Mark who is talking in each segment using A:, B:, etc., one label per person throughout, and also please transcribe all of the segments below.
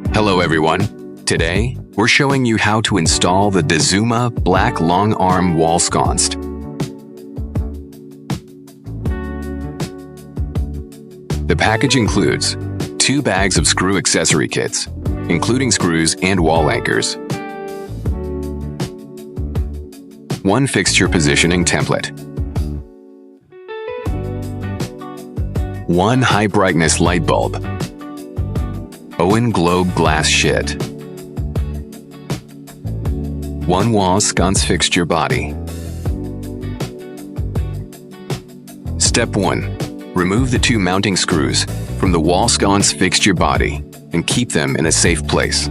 A: Hello everyone. Today, we're showing you how to install the Dazuma black long arm wall sconce. The package includes 2 bags of screw accessory kits, including screws and wall anchors, 1 fixture positioning template, 1 high brightness light bulb, Owen globe glass sheet, 1 wall sconce fixture body. Step 1. Remove the 2 mounting screws from the wall sconce fixture body and keep them in a safe place.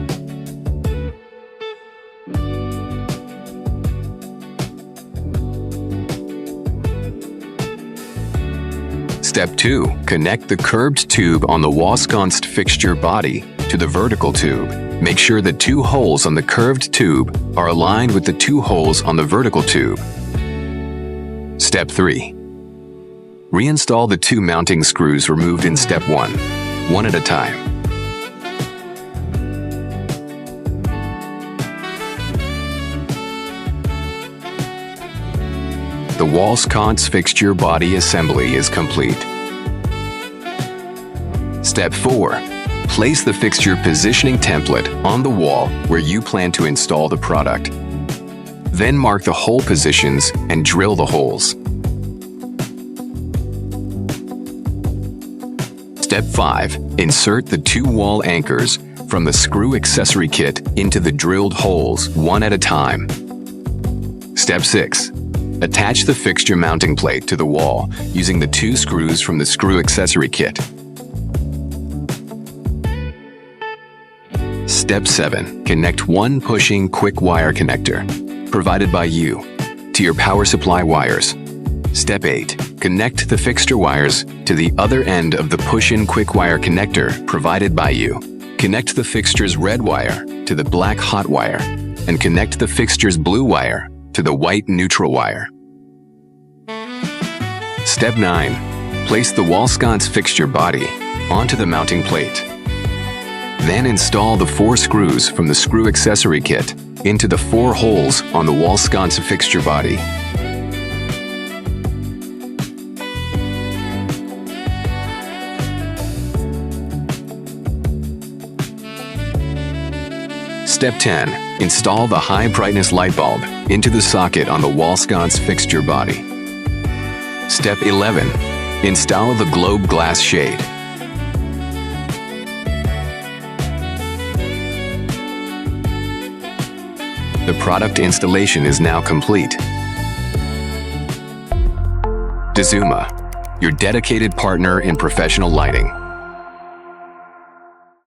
A: Step 2. Connect the curved tube on the wall sconce fixture body to the vertical tube. Make sure the 2 holes on the curved tube are aligned with the 2 holes on the vertical tube. Step 3. Reinstall the 2 mounting screws removed in Step 1, one at a time. The wall sconce fixture body assembly is complete. Step 4. Place the fixture positioning template on the wall where you plan to install the product. Then mark the hole positions and drill the holes. Step 5. Insert the 2 wall anchors from the screw accessory kit into the drilled holes one at a time. Step 6. Attach the fixture mounting plate to the wall using the 2 screws from the screw accessory kit. Step 7. Connect 1 pushing quick wire connector, provided by you, to your power supply wires. Step 8. Connect the fixture wires to the other end of the push-in quick wire connector provided by you. Connect the fixture's red wire to the black hot wire, and connect the fixture's blue wire to the white neutral wire. Step 9. Place the wall sconce fixture body onto the mounting plate. Then install the 4 screws from the screw accessory kit into the 4 holes on the wall sconce fixture body. Step 10. Install the high brightness light bulb into the socket on the wall sconce fixture body. Step 11. Install the globe glass shade. The product installation is now complete. Dazuma, your dedicated partner in professional lighting.